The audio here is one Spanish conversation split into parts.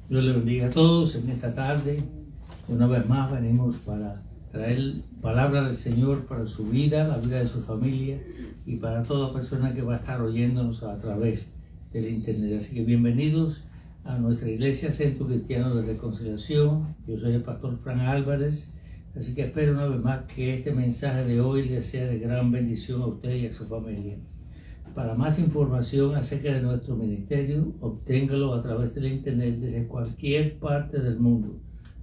Dios le bendiga a todos en esta tarde. Una vez más venimos para traer palabra del Señor para su vida, la vida de su familia y para toda persona que va a estar oyéndonos a través del internet. Así que bienvenidos a nuestra iglesia Centro Cristiano de Reconciliación. Yo soy el pastor Fran Álvarez. Así que espero una vez más que este mensaje de hoy les sea de gran bendición a usted y a su familia. Para más información acerca de nuestro ministerio, obténgalo a través del internet desde cualquier parte del mundo.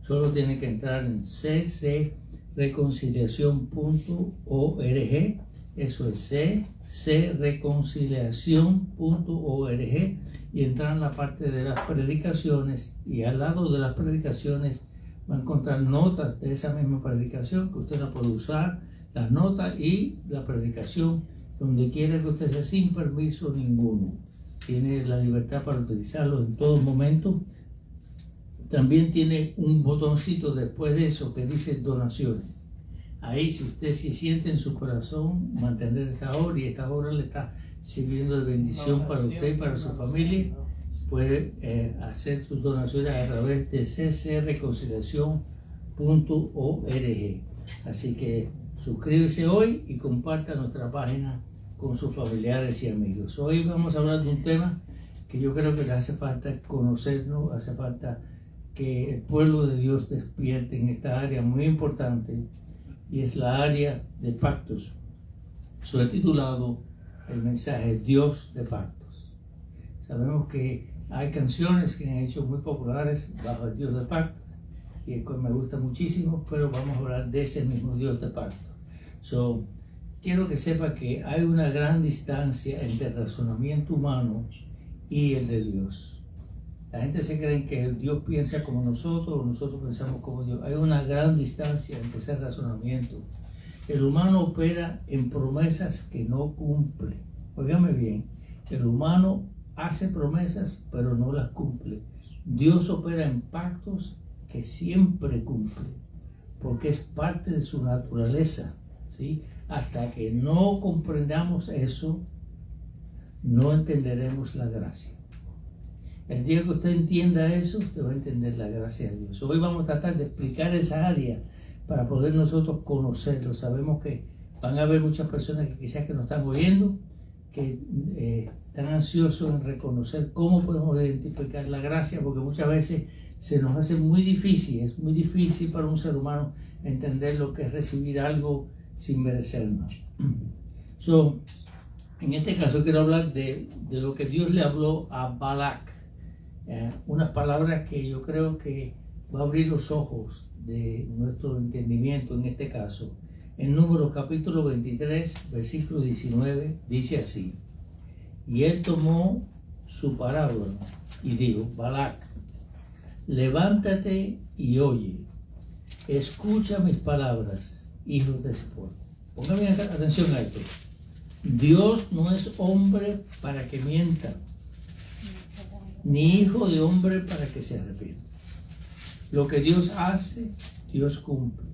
Solo tiene que entrar en ccreconciliacion.org. Eso es ccreconciliacion.org y entrar en la parte de las predicaciones, y al lado de las predicaciones va a encontrar notas de esa misma predicación que usted la puede usar, las notas y la predicación donde quiera que usted sea, sin permiso ninguno. Tiene la libertad para utilizarlo en todo momento. También tiene un botoncito después de eso que dice donaciones. Ahí, si usted se siente en su corazón mantener esta obra, y esta obra le está sirviendo de bendición para usted y para su familia, puede hacer sus donaciones a través de ccreconciliacion.org. Así que suscríbase hoy y comparta nuestra página con sus familiares y amigos. Hoy vamos a hablar de un tema que yo creo que le hace falta conocernos, hace falta que el pueblo de Dios despierte en esta área muy importante, y es la área de pactos. So he titulado el mensaje Dios de pactos. Sabemos que hay canciones que han hecho muy populares bajo el Dios de pactos, y el cual me gusta muchísimo, pero vamos a hablar de ese mismo Dios de pactos. Quiero que sepa que hay una gran distancia entre el razonamiento humano y el de Dios. La gente se cree que Dios piensa como nosotros o nosotros pensamos como Dios. Hay una gran distancia entre ese razonamiento. El humano opera en promesas que no cumple. Óigame bien, el humano hace promesas pero no las cumple. Dios opera en pactos que siempre cumple, porque es parte de su naturaleza. ¿Sí? Hasta que no comprendamos eso, no entenderemos la gracia. El día que usted entienda eso, usted va a entender la gracia de Dios. Hoy vamos a tratar de explicar esa área para poder nosotros conocerlo. Sabemos que van a haber muchas personas que quizás que nos están oyendo, que están ansiosos en reconocer cómo podemos identificar la gracia, porque muchas veces se nos hace muy difícil, es muy difícil para un ser humano entender lo que es recibir algo sin merecernos. En este caso quiero hablar de lo que Dios le habló a Balac, unas palabras que yo creo que va a abrir los ojos de nuestro entendimiento. En este caso, en Números capítulo 23, versículo 19, dice así: y él tomó su parábola y dijo: Balac, levántate y oye, escucha mis palabras, hijos de Zippor. Póngame atención a esto. Dios no es hombre para que mienta, ni hijo de hombre para que se arrepienta. Lo que Dios hace, Dios cumple.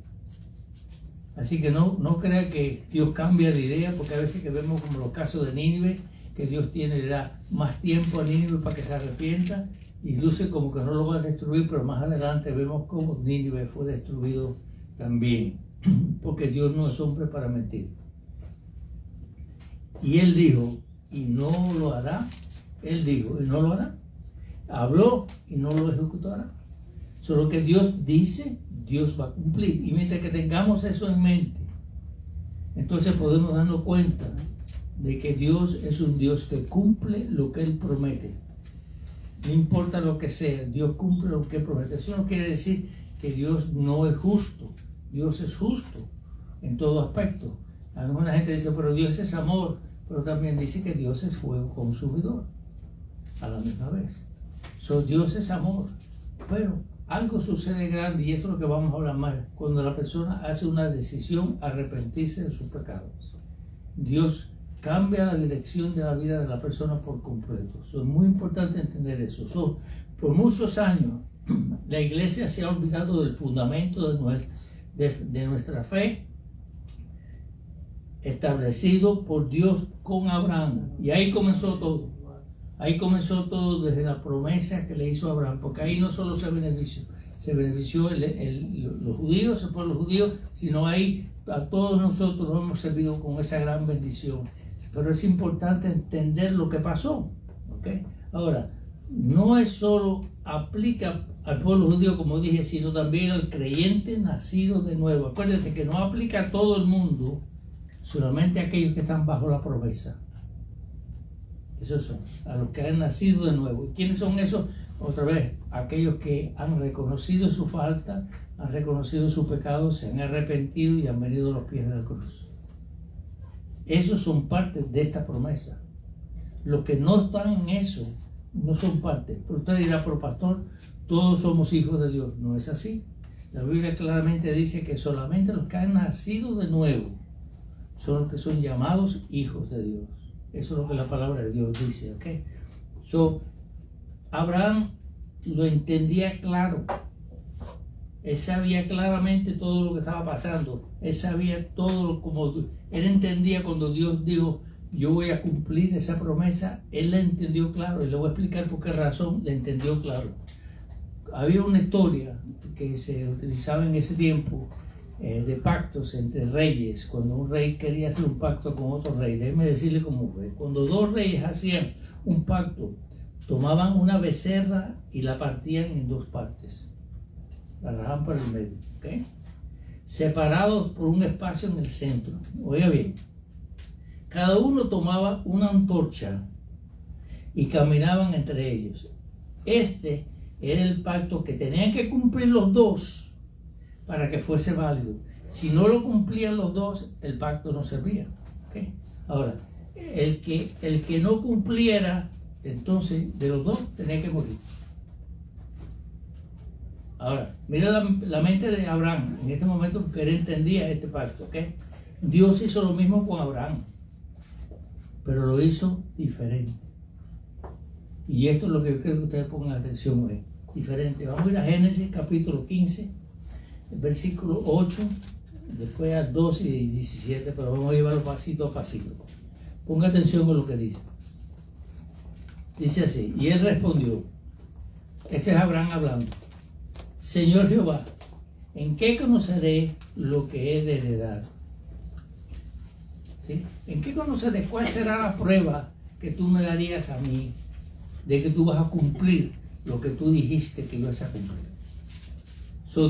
Así que no crea que Dios cambia de idea, porque a veces que vemos como los casos de Nínive, que Dios le da más tiempo a Nínive para que se arrepienta, y luce como que no lo va a destruir, pero más adelante vemos cómo Nínive fue destruido también, porque Dios no es hombre para mentir. Y él dijo, y no lo hará. Él dijo, y no lo hará. Habló y no lo ejecutará. Solo que Dios dice, Dios va a cumplir. Y mientras que tengamos eso en mente, entonces podemos darnos cuenta de que Dios es un Dios que cumple lo que Él promete. No importa lo que sea, Dios cumple lo que promete. Eso no quiere decir que Dios no es justo. Dios es justo en todo aspecto. Alguna gente dice, pero Dios es amor, pero también dice que Dios es fuego consumidor a la misma vez. Dios es amor, pero algo sucede grande, y esto es lo que vamos a hablar más, cuando la persona hace una decisión arrepentirse de sus pecados. Dios cambia la dirección de la vida de la persona por completo. Es muy importante entender eso. Por muchos años la iglesia se ha olvidado del fundamento de nuestra fe, establecido por Dios con Abraham, y ahí comenzó todo. Ahí comenzó todo desde la promesa que le hizo a Abraham, porque ahí no solo se benefició los judíos, el pueblo judío, sino ahí a todos nosotros nos hemos servido con esa gran bendición. Pero es importante entender lo que pasó, ¿okay? Ahora, no es solo aplica al pueblo judío, como dije, sino también al creyente nacido de nuevo. Acuérdense que no aplica a todo el mundo, solamente a aquellos que están bajo la promesa. Esos son, a los que han nacido de nuevo. ¿Y quiénes son esos? Otra vez, aquellos que han reconocido su falta, han reconocido su pecado, se han arrepentido y han venido a los pies de la cruz. Esos son parte de esta promesa. Los que no están en eso no son parte. Pero usted dirá, pero pastor, todos somos hijos de Dios. No es así. La Biblia claramente dice que solamente los que han nacido de nuevo son los que son llamados hijos de Dios. Eso es lo que la palabra de Dios dice, ¿ok? Abraham lo entendía claro. Él sabía claramente todo lo que estaba pasando. Él sabía todo como él entendía cuando Dios dijo, yo voy a cumplir esa promesa. Él la entendió claro, y le voy a explicar por qué razón la entendió claro. Había una historia que se utilizaba en ese tiempo de pactos entre reyes. Cuando un rey quería hacer un pacto con otro rey, déjeme decirle cómo fue. Cuando dos reyes hacían un pacto, tomaban una becerra y la partían en dos partes, la rajaban por el medio, ¿okay? Separados por un espacio en el centro. Oiga bien, cada uno tomaba una antorcha y caminaban entre ellos. Este era el pacto que tenían que cumplir los dos para que fuese válido. Si no lo cumplían los dos, el pacto no servía, ¿okay? Ahora, el que no cumpliera, entonces de los dos tenía que morir. Ahora, mira la mente de Abraham en este momento, porque él entendía este pacto, ¿okay? Dios hizo lo mismo con Abraham, pero lo hizo diferente. Y esto es lo que yo quiero que ustedes pongan atención hoy. Diferente. Vamos a ir a Génesis capítulo 15, versículo 8, después a 12 y 17, pero vamos a llevarlo pasito a pasito. Ponga atención con lo que dice. Dice así, y él respondió, ese es Abraham hablando, Señor Jehová, ¿en qué conoceré lo que he de heredar? ¿Sí? ¿En qué conoceré cuál será la prueba que tú me darías a mí de que tú vas a cumplir lo que tú dijiste que ibas a cumplir?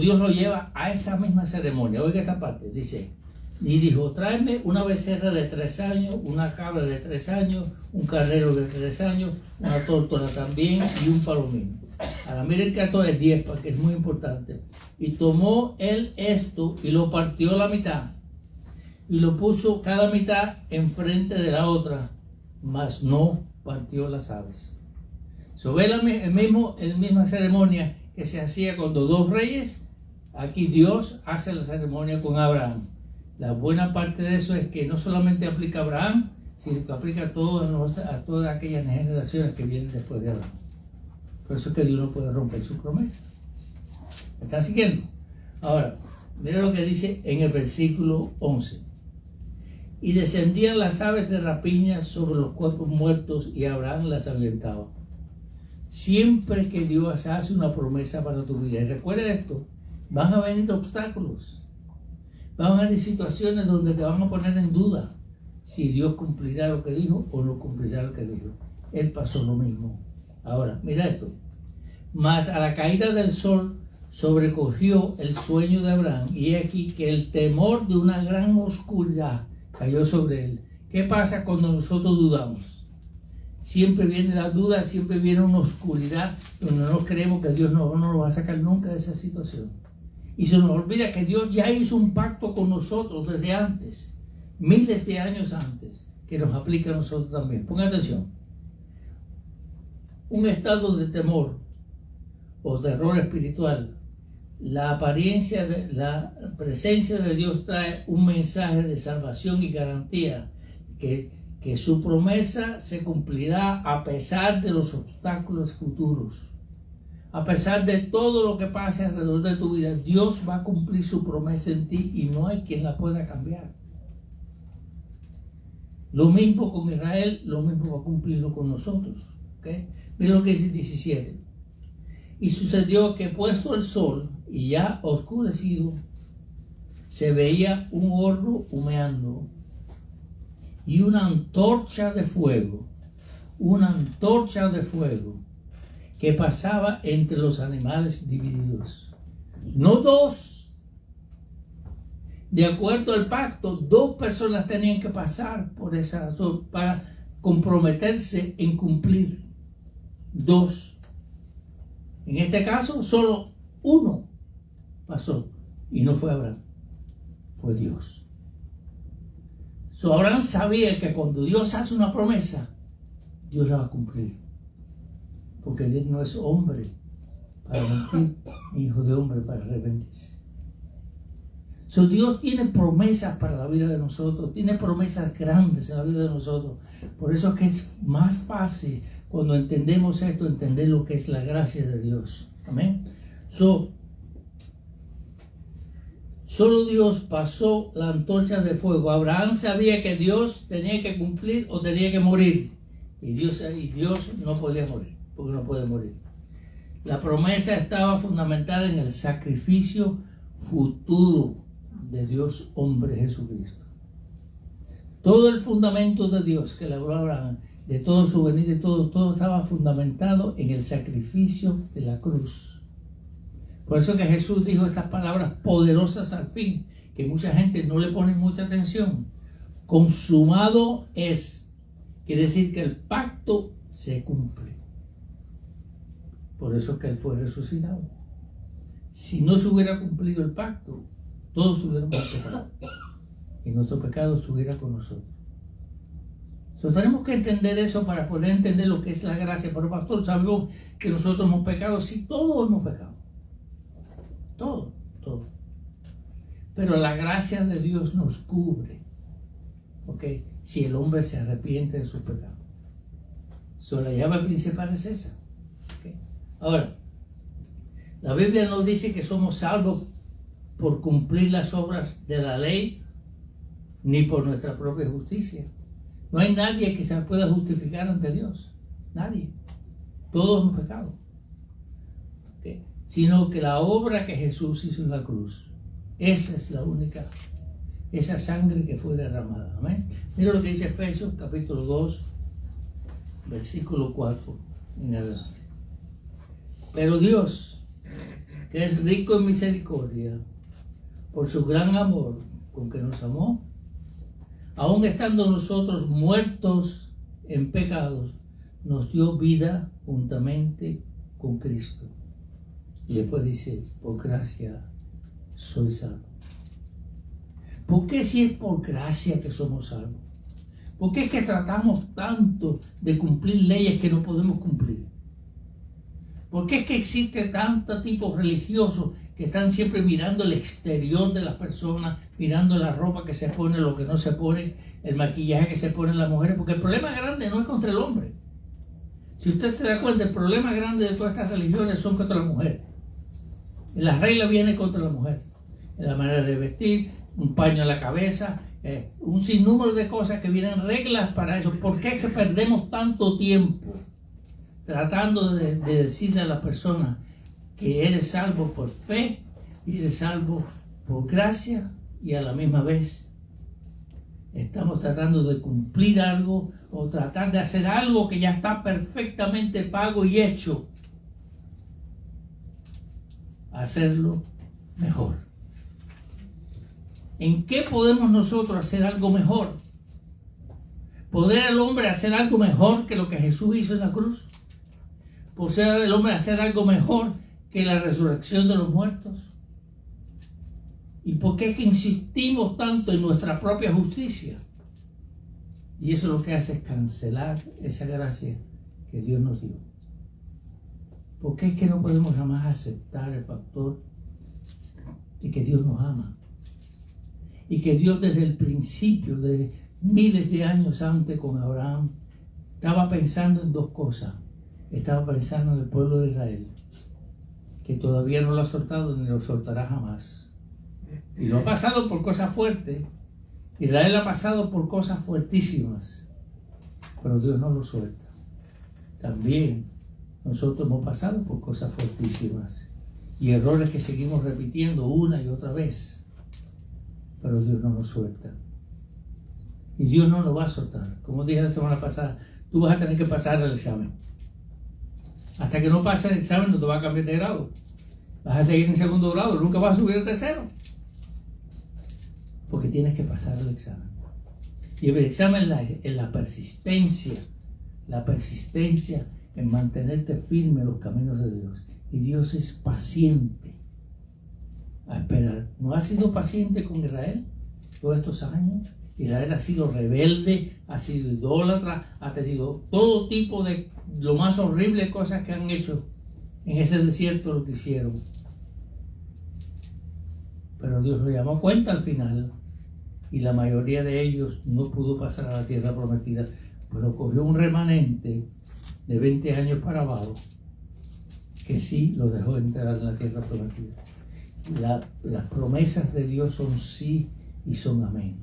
Dios lo lleva a esa misma ceremonia. Oiga esta parte, dice, y dijo, tráeme una becerra de 3 años, una cabra de 3 años, un carnero de 3 años, una tórtola también y un palomino. Ahora miren el 14, 10, porque es muy importante. Y tomó él esto y lo partió a la mitad y lo puso cada mitad enfrente de la otra, mas no partió las aves. Ve la misma ceremonia que se hacía cuando dos reyes. Aquí Dios hace la ceremonia con Abraham. La buena parte de eso es que no solamente aplica a Abraham, sino que aplica a todas aquellas generaciones que vienen después de Abraham. Por eso es que Dios no puede romper su promesa. ¿Me están siguiendo? Ahora, mira lo que dice en el versículo 11. Y descendían las aves de rapiña sobre los cuerpos muertos y Abraham las ahuyentaba. Siempre que Dios hace una promesa para tu vida, y recuerda esto, van a venir obstáculos, van a venir situaciones donde te van a poner en duda si Dios cumplirá lo que dijo o no cumplirá lo que dijo. Él pasó lo mismo. Ahora, mira esto. Mas a la caída del sol sobrecogió el sueño de Abraham, y aquí que el temor de una gran oscuridad cayó sobre él. ¿Qué pasa cuando nosotros dudamos? Siempre viene la duda, siempre viene una oscuridad donde no creemos que Dios no nos va a sacar nunca de esa situación. Y se nos olvida que Dios ya hizo un pacto con nosotros desde antes, miles de años antes, que nos aplica a nosotros también. Pongan atención. Un estado de temor o terror espiritual, la presencia de Dios trae un mensaje de salvación y garantía que su promesa se cumplirá a pesar de los obstáculos futuros. A pesar de todo lo que pase alrededor de tu vida, Dios va a cumplir su promesa en ti y no hay quien la pueda cambiar. Lo mismo con Israel, lo mismo va a cumplirlo con nosotros. ¿Okay? Mira lo que dice el 17. Y sucedió que puesto el sol y ya oscurecido, se veía un horno humeando y una antorcha de fuego que pasaba entre los animales divididos. No dos. De acuerdo al pacto, 2 personas tenían que pasar por esa para comprometerse en cumplir. 2. En este caso, solo uno pasó y no fue Abraham, fue Dios. Abraham sabía que cuando Dios hace una promesa, Dios la va a cumplir. Porque Dios no es hombre para mentir, ni hijo de hombre para arrepentirse. Dios tiene promesas para la vida de nosotros, tiene promesas grandes en la vida de nosotros. Por eso es que es más fácil cuando entendemos esto, entender lo que es la gracia de Dios. Amén. Solo Dios pasó la antorcha de fuego. Abraham sabía que Dios tenía que cumplir o tenía que morir. Y Dios no podía morir, porque no puede morir. La promesa estaba fundamentada en el sacrificio futuro de Dios hombre Jesucristo. Todo el fundamento de Dios que logró Abraham, de todo su venida y todo estaba fundamentado en el sacrificio de la cruz. Por eso que Jesús dijo estas palabras poderosas al fin, que mucha gente no le pone mucha atención. Consumado es, quiere decir que el pacto se cumple. Por eso es que Él fue resucitado. Si no se hubiera cumplido el pacto, todos tuviéramos pecado y nuestro pecado estuviera con nosotros. Tenemos que entender eso para poder entender lo que es la gracia. Pero pastor, sabemos que nosotros hemos pecado. Sí, todos hemos pecado. Todo. Pero la gracia de Dios nos cubre. ¿Okay? Si el hombre se arrepiente de sus pecados. La llave principal es esa. ¿Okay? Ahora, la Biblia nos dice que somos salvos por cumplir las obras de la ley, ni por nuestra propia justicia. No hay nadie que se pueda justificar ante Dios. Nadie. Todos hemos pecado. ¿Okay? Sino que la obra que Jesús hizo en la cruz, esa es la única, esa sangre que fue derramada. Amén. Mira lo que dice Efesios capítulo 2, versículo 4 en adelante. Pero Dios, que es rico en misericordia, por su gran amor con que nos amó, aun estando nosotros muertos en pecados, nos dio vida juntamente con Cristo. Y después dice, por gracia soy salvo. ¿Por qué si es por gracia que somos salvos? ¿Por qué es que tratamos tanto de cumplir leyes que no podemos cumplir? ¿Por qué es que existe tantos tipos religiosos que están siempre mirando el exterior de las personas, mirando la ropa que se pone, lo que no se pone, el maquillaje que se ponen las mujeres? Porque el problema grande no es contra el hombre. Si usted se da cuenta, el problema grande de todas estas religiones son contra la mujer. La regla viene contra la mujer. En la manera de vestir, un paño en la cabeza, un sinnúmero de cosas que vienen reglas para eso. ¿Por qué es que perdemos tanto tiempo tratando de decirle a la persona que eres salvo por fe y eres salvo por gracia, y a la misma vez estamos tratando de cumplir algo o tratar de hacer algo que ya está perfectamente pago y hecho, hacerlo mejor? ¿En qué podemos nosotros hacer algo mejor? ¿Podrá el hombre hacer algo mejor que lo que Jesús hizo en la cruz? ¿Podrá el hombre hacer algo mejor que la resurrección de los muertos? ¿Y por qué es que insistimos tanto en nuestra propia justicia? Y eso lo que hace es cancelar esa gracia que Dios nos dio. ¿Por qué es que no podemos jamás aceptar el factor de que Dios nos ama? Y que Dios desde el principio, de miles de años antes con Abraham, estaba pensando en dos cosas. Estaba pensando en el pueblo de Israel, que todavía no lo ha soltado ni lo soltará jamás. Y lo ha pasado por cosas fuertes. Israel ha pasado por cosas fuertísimas, pero Dios no lo suelta. también nosotros hemos pasado por cosas fortísimas y errores que seguimos repitiendo una y otra vez. Pero Dios no nos suelta. Y Dios no nos va a soltar. Como dije la semana pasada, tú vas a tener que pasar el examen. Hasta que no pases el examen no te va a cambiar de grado. Vas a seguir en segundo grado, nunca vas a subir al tercero. Porque tienes que pasar el examen. Y el examen es la persistencia en mantenerte firme en los caminos de Dios. Y Dios es paciente a esperar. ¿No ha sido paciente con Israel todos estos años? Israel ha sido rebelde, ha sido idólatra, ha tenido todo tipo de lo más horrible cosas que han hecho en ese desierto, lo que hicieron. Pero Dios lo llamó a cuenta al final y la mayoría de ellos no pudo pasar a la tierra prometida, pero cogió un remanente de 20 años para abajo que sí lo dejó entrar en la tierra prometida. Las promesas de Dios son sí y son amén.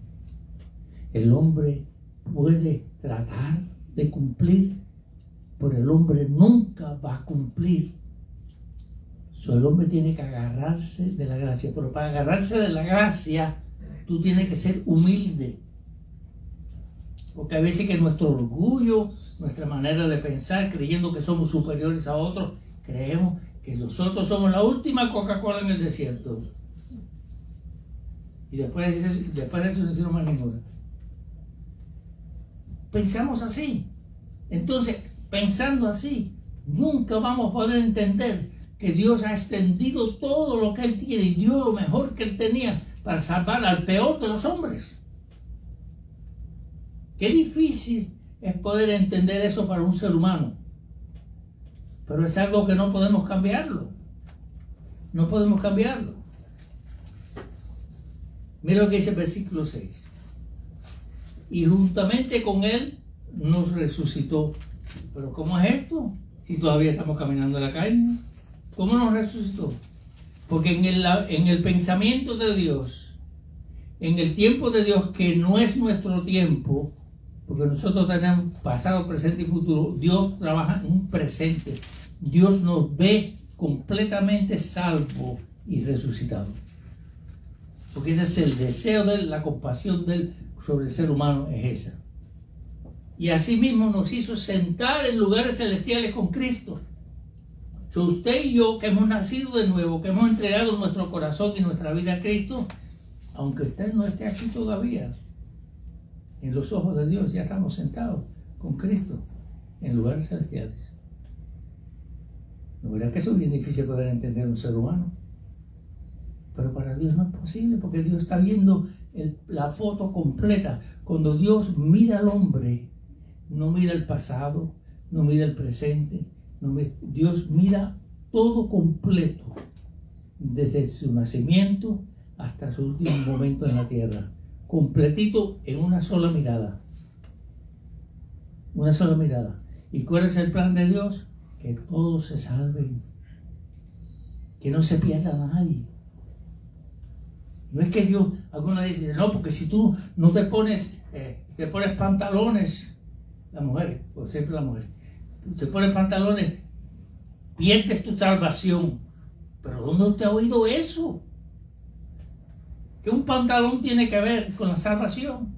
El hombre puede tratar de cumplir, pero el hombre nunca va a cumplir. El hombre tiene que agarrarse de la gracia, pero para agarrarse de la gracia tú tienes que ser humilde, porque a veces que nuestro orgullo, nuestra manera de pensar, creyendo que somos superiores a otros, creemos que nosotros somos la última Coca-Cola en el desierto, y después de eso no hicieron más ninguna. Pensamos así. Entonces, pensando así, nunca vamos a poder entender que Dios ha extendido todo lo que Él tiene y dio lo mejor que Él tenía para salvar al peor de los hombres. Qué difícil es poder entender eso para un ser humano. Pero es algo que no podemos cambiarlo. No podemos cambiarlo. Mira lo que dice el versículo 6. Y juntamente con Él nos resucitó. ¿Pero cómo es esto? Si todavía estamos caminando en la carne. ¿Cómo nos resucitó? Porque en el pensamiento de Dios, en el tiempo de Dios, que no es nuestro tiempo, porque nosotros tenemos pasado, presente y futuro, Dios trabaja en un presente. Dios nos ve completamente salvo y resucitado. Porque ese es el deseo de Él, la compasión de Él sobre el ser humano es esa. Y asimismo nos hizo sentar en lugares celestiales con Cristo. So, usted y yo, que hemos nacido de nuevo, que hemos entregado nuestro corazón y nuestra vida a Cristo, aunque usted no esté aquí todavía, en los ojos de Dios ya estamos sentados con Cristo en lugares celestiales. ¿No verá que eso es bien difícil poder entender un ser humano? Pero para Dios no es posible, porque Dios está viendo la foto completa. Cuando Dios mira al hombre, no mira el pasado, no mira el presente, Dios mira todo completo, desde su nacimiento hasta su último momento en la tierra, completito en una sola mirada. Una sola mirada. ¿Y cuál es el plan de Dios? Que todos se salven, que no se pierda nadie. No es que Dios, alguna dice, no, porque si tú no te pones pantalones, las mujeres, por siempre las mujeres, te pones pantalones, pierdes tu salvación. Pero ¿dónde usted ha oído eso? ¿Qué un pantalón tiene que ver con la salvación?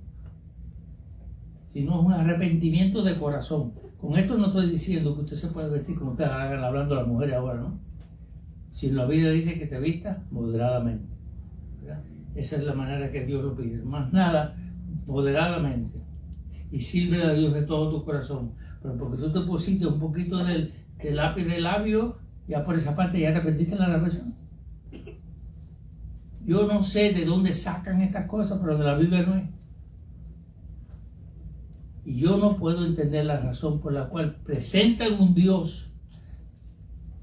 Si no es un arrepentimiento de corazón. Con esto no estoy diciendo que usted se puede vestir como usted hagan hablando a las mujeres ahora, ¿no? Si la Biblia dice que te vista moderadamente, ¿verdad? Esa es la manera que Dios lo pide. Más nada, moderadamente. Y sirve a Dios de todo tu corazón. Pero porque tú te pusiste un poquito del lápiz de labio, ya por esa parte ya te perdiste la salvación. Yo no sé de dónde sacan estas cosas, pero de la Biblia no es. Y yo no puedo entender la razón por la cual presentan un Dios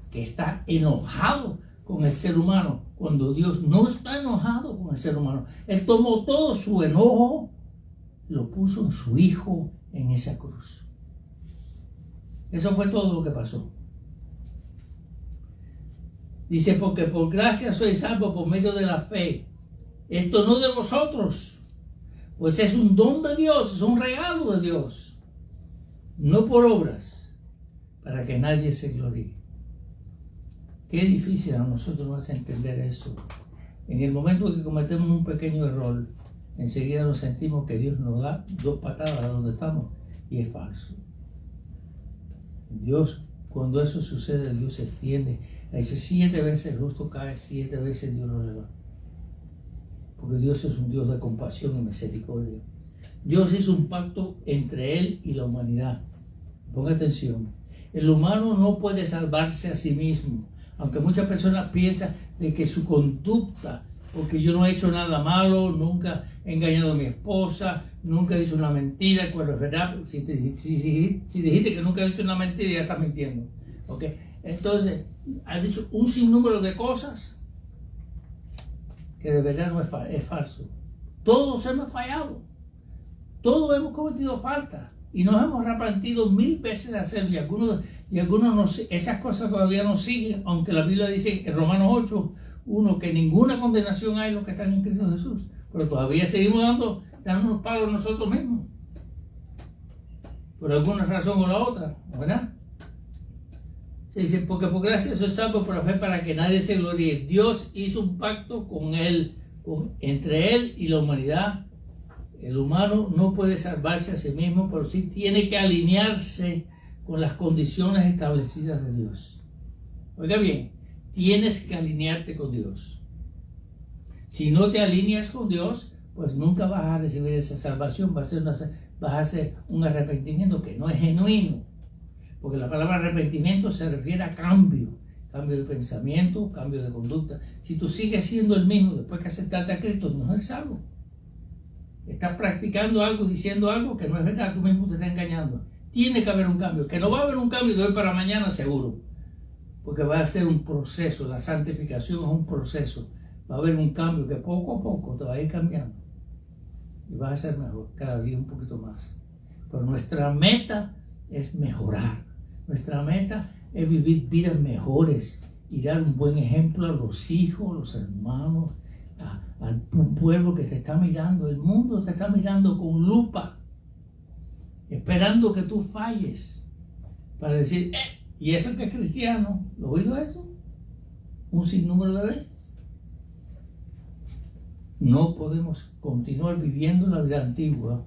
que está enojado con el ser humano, cuando Dios no está enojado con el ser humano. Él tomó todo su enojo, lo puso en su Hijo en esa cruz. Eso fue todo lo que pasó. Dice, porque por gracia sois salvos por medio de la fe. Esto no de vosotros, pues es un don de Dios, es un regalo de Dios. No por obras, para que nadie se gloríe. Qué difícil a nosotros nos hace entender eso. En el momento que cometemos un pequeño error, enseguida nos sentimos que Dios nos da 2 patadas a donde estamos, y es falso. Dios, cuando eso sucede, Dios se extiende. Dice 7 veces el justo cae, 7 veces Dios lo levanta. Porque Dios es un Dios de compasión y misericordia. Dios hizo un pacto entre Él y la humanidad. Ponga atención. El humano no puede salvarse a sí mismo. Aunque muchas personas piensan de que su conducta, porque yo no he hecho nada malo, nunca he engañado a mi esposa, nunca he dicho una mentira, cuando es verdad, si dijiste que nunca has dicho una mentira, ya estás mintiendo. ¿Okay? Entonces, has dicho un sinnúmero de cosas que de verdad no es falso. Todos hemos fallado, todos hemos cometido falta y nos hemos arrepentido 1000 veces de hacerlo, y algunos esas cosas todavía nos siguen, aunque la Biblia dice en Romanos 8:1 que ninguna condenación hay en los que están en Cristo Jesús, pero todavía seguimos dándonos palos nosotros mismos por alguna razón o la otra, ¿verdad? Se dice, porque por gracia soy salvo por la fe, para que nadie se gloríe. Dios hizo un pacto con Él, entre Él y la humanidad. El humano no puede salvarse a sí mismo, pero sí tiene que alinearse con las condiciones establecidas de Dios. Oiga bien, tienes que alinearte con Dios. Si no te alineas con Dios, pues nunca vas a recibir esa salvación, vas a hacer un arrepentimiento que no es genuino. Porque la palabra arrepentimiento se refiere a cambio de pensamiento, cambio de conducta. Si tú sigues siendo el mismo después que aceptaste a Cristo, no eres salvo. Estás practicando algo, diciendo algo que no es verdad, tú mismo te estás engañando. Tiene que haber un cambio, que no va a haber un cambio de hoy para mañana seguro, porque va a ser un proceso, la santificación es un proceso, va a haber un cambio que poco a poco te va a ir cambiando y vas a ser mejor, cada día un poquito más. Pero nuestra meta es mejorar. Nuestra meta es vivir vidas mejores y dar un buen ejemplo a los hijos, los hermanos, a un pueblo que te está mirando. El mundo te está mirando con lupa, esperando que tú falles para decir, ¿y eso que es cristiano? ¿Lo he oído eso? Un sinnúmero de veces. No podemos continuar viviendo la vida antigua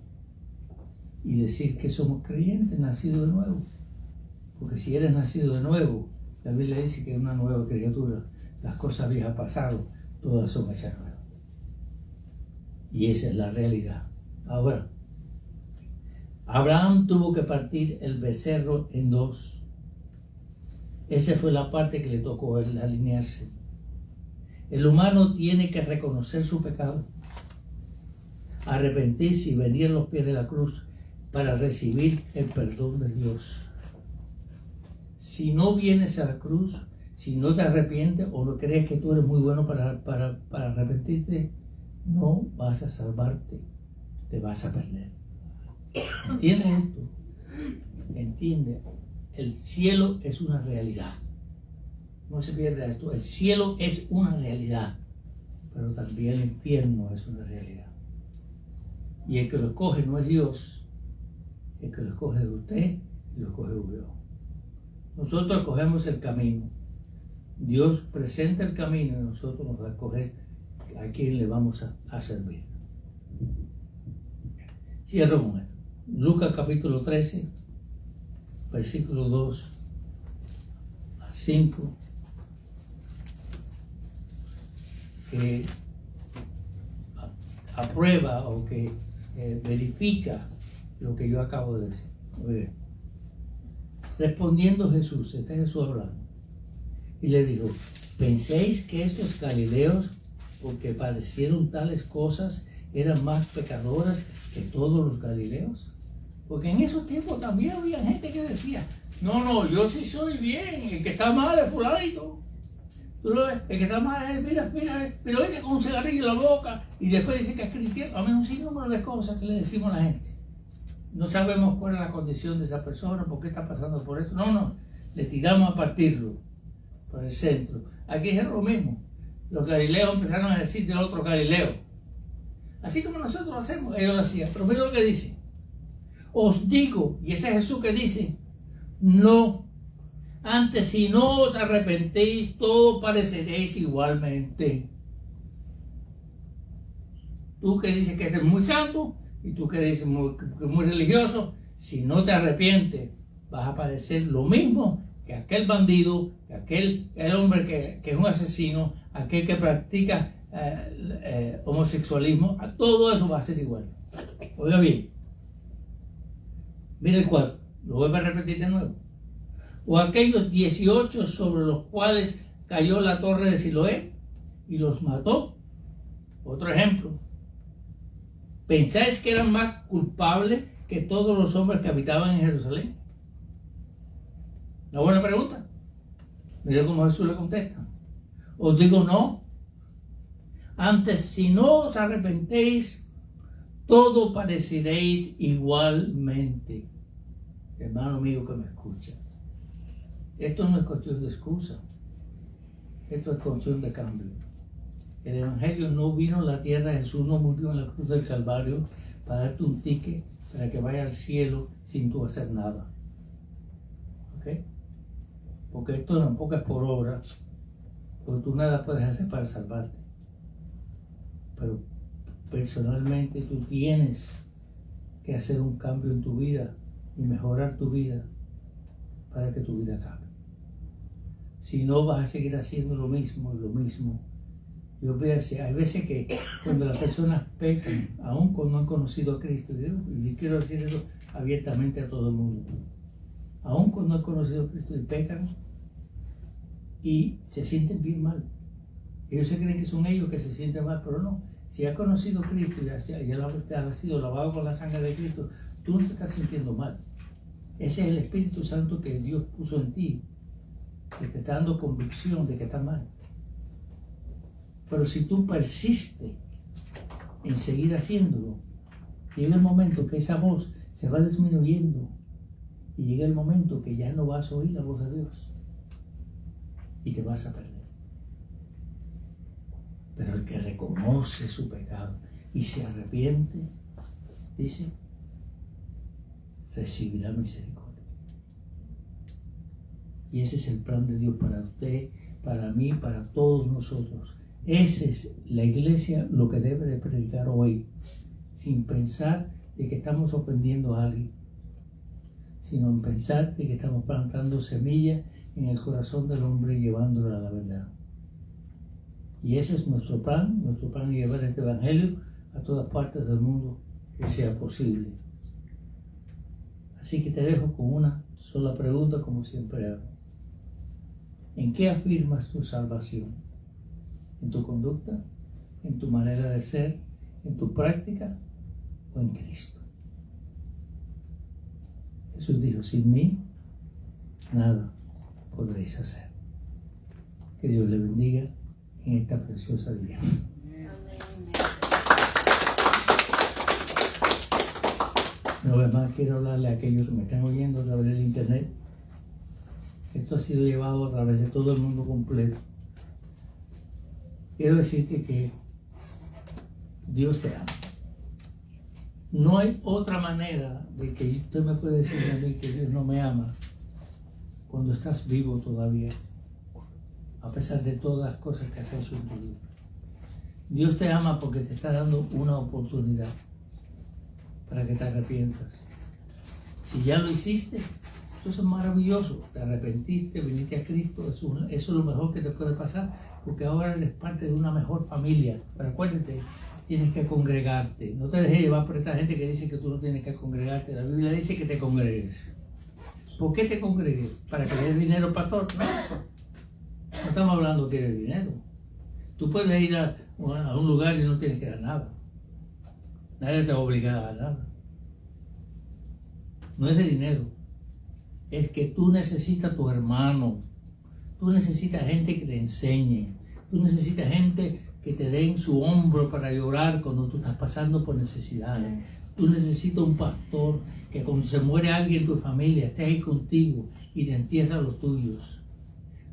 y decir que somos creyentes, nacidos de nuevo. Porque si eres nacido de nuevo, la Biblia dice que es una nueva criatura. Las cosas viejas pasaron, todas son hechas nuevas. Y esa es la realidad. Ahora, Abraham tuvo que partir el becerro en 2. Esa fue la parte que le tocó a él alinearse. El humano tiene que reconocer su pecado, arrepentirse y venir a los pies de la cruz para recibir el perdón de Dios. Si no vienes a la cruz, si no te arrepientes o no crees que tú eres muy bueno para arrepentirte, no vas a salvarte, te vas a perder. ¿Entiendes esto? Entiende, el cielo es una realidad. No se pierda esto, el cielo es una realidad, pero también el infierno es una realidad. Y el que lo escoge no es Dios, el que lo escoge es usted y lo escoge Dios. Nosotros escogemos el camino. Dios presenta el camino y nosotros nos va a escoger a quién le vamos a servir. Cierro un momento. Lucas capítulo 13, versículo 2 a 5, que aprueba o que verifica lo que yo acabo de decir. Muy bien. Respondiendo Jesús, está Jesús hablando, y le dijo, ¿penséis que estos galileos, porque padecieron tales cosas, eran más pecadoras que todos los galileos? Porque en esos tiempos también había gente que decía, no, yo sí soy bien, el que está mal es fulanito. Tú lo ves, el que está mal es, mira, oye, con un cigarrillo en la boca, y después dice que es cristiano. A mí un sinnúmero de cosas que le decimos a la gente. No sabemos cuál es la condición de esa persona, por qué está pasando por eso. No, le tiramos a partirlo por el centro. Aquí es lo mismo. Los galileos empezaron a decir del otro Galileo. Así como nosotros lo hacemos, ellos lo hacían. Pero mira lo que dice. Os digo, y ese es Jesús que dice, no Antes, si no os arrepentéis, todos pareceréis igualmente. Tú que dices que eres muy santo y tú que eres muy religioso, si no te arrepientes, vas a parecer lo mismo que aquel bandido, que aquel hombre que es un asesino, aquel que practica homosexualismo. A todo eso va a ser igual. Oiga bien, mire el 4, lo vuelvo a repetir de nuevo. O aquellos 18 sobre los cuales cayó la torre de Siloé y los mató. Otro ejemplo. ¿Pensáis que eran más culpables que todos los hombres que habitaban en Jerusalén? Una buena pregunta. Mira cómo Jesús le contesta. Os digo no. Antes, si no os arrepentéis, todo pareceréis igualmente. Hermano mío que me escucha. Esto no es cuestión de excusa. Esto es cuestión de cambio. El Evangelio no vino a la tierra, Jesús no murió en la cruz del Calvario para darte un ticket para que vayas al cielo sin tú hacer nada. ¿Ok? Porque esto tampoco es por obra, porque tú nada puedes hacer para salvarte. Pero personalmente tú tienes que hacer un cambio en tu vida y mejorar tu vida para que tu vida cambie. Si no, vas a seguir haciendo lo mismo. Yo veo, hay veces que cuando las personas pecan, aun cuando no han conocido a Cristo, y quiero decir eso abiertamente a todo el mundo, aun cuando no han conocido a Cristo y pecan y se sienten bien mal. Ellos se creen que son ellos que se sienten mal, pero no. Si has conocido a Cristo y has sido lavado con la sangre de Cristo, tú no te estás sintiendo mal. Ese es el Espíritu Santo que Dios puso en ti, que te está dando convicción de que estás mal. Pero si tú persistes en seguir haciéndolo, llega el momento que esa voz se va disminuyendo y llega el momento que ya no vas a oír la voz de Dios y te vas a perder. Pero el que reconoce su pecado y se arrepiente, dice, recibirá misericordia. Y ese es el plan de Dios para usted, para mí, para todos nosotros. Esa es la iglesia lo que debe de predicar hoy, sin pensar de que estamos ofendiendo a alguien, sino en pensar de que estamos plantando semillas en el corazón del hombre y llevándolo a la verdad. Y ese es nuestro plan es llevar este evangelio a todas partes del mundo que sea posible. Así que te dejo con una sola pregunta, como siempre hago. ¿En qué afirmas tu salvación? ¿En tu conducta? ¿En tu manera de ser? ¿En tu práctica? ¿O en Cristo? Jesús dijo, sin mí, nada podréis hacer. Que Dios le bendiga en esta preciosa día. Una vez más quiero hablarle a aquellos que me están oyendo a través del internet. Esto ha sido llevado a través de todo el mundo completo. Quiero decirte que Dios te ama. No hay otra manera de que usted me puede decir a mí que Dios no me ama cuando estás vivo todavía, a pesar de todas las cosas que has hecho en tu vida. Dios te ama porque te está dando una oportunidad para que te arrepientas. Si ya lo hiciste, eso es maravilloso. Te arrepentiste, viniste a Cristo, eso es lo mejor que te puede pasar, porque ahora eres parte de una mejor familia. Pero acuérdate, tienes que congregarte. No te dejes llevar por esta gente que dice que tú no tienes que congregarte. La Biblia dice que te congregues. ¿Por qué te congregues? ¿Para que le des dinero al pastor? No estamos hablando que de dinero. Tú puedes ir a un lugar y no tienes que dar nada. Nadie te va a obligar a dar nada. No es de dinero. Es que tú necesitas a tu hermano. Tú necesitas gente que te enseñe. Tú necesitas gente que te den su hombro para llorar cuando tú estás pasando por necesidades. Tú necesitas un pastor que cuando se muere alguien en tu familia esté ahí contigo y te entierra a los tuyos.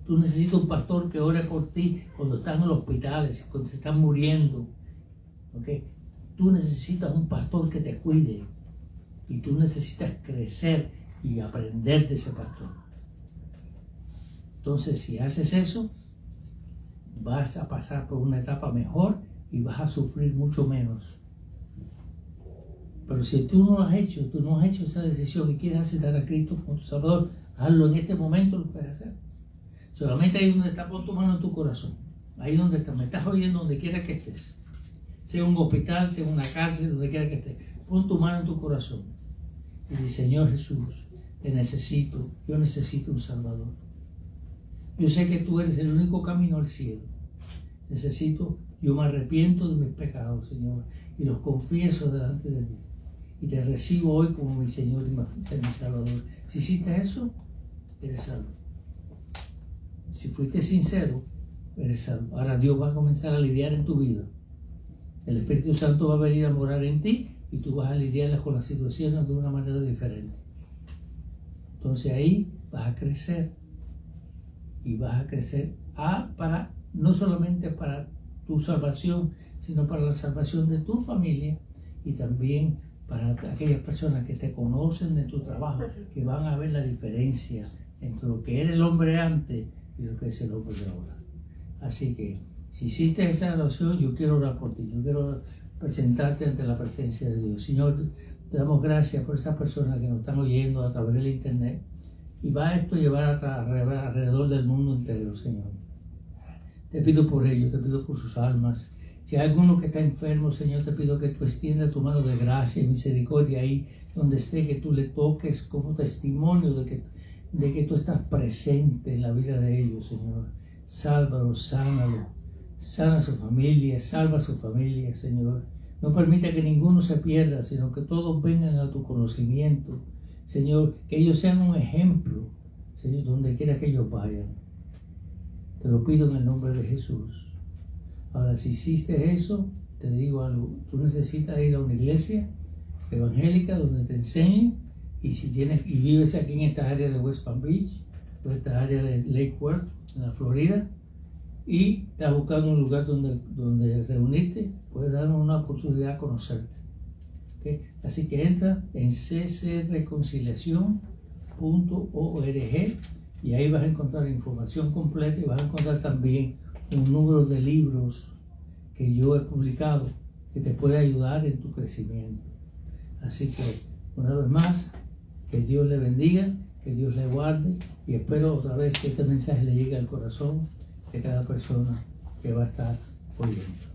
Tú necesitas un pastor que ore por ti cuando estás en los hospitales, cuando te están muriendo. ¿Okay? Tú necesitas un pastor que te cuide y tú necesitas crecer y aprender de ese pastor. Entonces, si haces eso, vas a pasar por una etapa mejor y vas a sufrir mucho menos. Pero si tú no lo has hecho, tú no has hecho esa decisión y quieres aceptar a Cristo como tu Salvador, hazlo en este momento, lo puedes hacer. Solamente ahí donde está, pon tu mano en tu corazón. Ahí donde estás, me estás oyendo donde quiera que estés. Sea un hospital, sea una cárcel, donde quiera que estés. Pon tu mano en tu corazón. Y dice, Señor Jesús, te necesito, yo necesito un Salvador. Yo sé que tú eres el único camino al cielo. Yo me arrepiento de mis pecados, Señor, y los confieso delante de ti. Y te recibo hoy como mi Señor y mi Salvador. Si hiciste eso, eres salvo. Si fuiste sincero, eres salvo. Ahora Dios va a comenzar a lidiar en tu vida. El Espíritu Santo va a venir a morar en ti y tú vas a lidiar con las situaciones de una manera diferente. Entonces ahí vas a crecer. Y vas a crecer no solamente para tu salvación, sino para la salvación de tu familia y también para aquellas personas que te conocen de tu trabajo, que van a ver la diferencia entre lo que era el hombre antes y lo que es el hombre de ahora. Así que, si hiciste esa oración, yo quiero orar por ti, yo quiero presentarte ante la presencia de Dios. Señor, te damos gracias por esas personas que nos están oyendo a través del internet y va esto a llevar alrededor del mundo entero, Señor. Te pido por ellos, te pido por sus almas. Si hay alguno que está enfermo, Señor, te pido que tú extiendas tu mano de gracia y misericordia ahí donde esté, que tú le toques como testimonio de que tú estás presente en la vida de ellos, Señor. Sálvalo, sánalo, sana a su familia, salva a su familia, Señor. No permita que ninguno se pierda, sino que todos vengan a tu conocimiento, Señor, que ellos sean un ejemplo, Señor, donde quiera que ellos vayan. Te lo pido en el nombre de Jesús. Ahora, si hiciste eso, te digo algo. Tú necesitas ir a una iglesia evangélica donde te enseñen. Y si vives aquí en esta área de West Palm Beach, o esta área de Lake Worth, en la Florida, y estás buscando un lugar donde reunirte, puedes darnos una oportunidad a conocerte. ¿Okay? Así que entra en ccreconciliacion.org y ahí vas a encontrar información completa y vas a encontrar también un número de libros que yo he publicado que te puede ayudar en tu crecimiento. Así que, una vez más, que Dios le bendiga, que Dios le guarde y espero otra vez que este mensaje le llegue al corazón de cada persona que va a estar oyendo.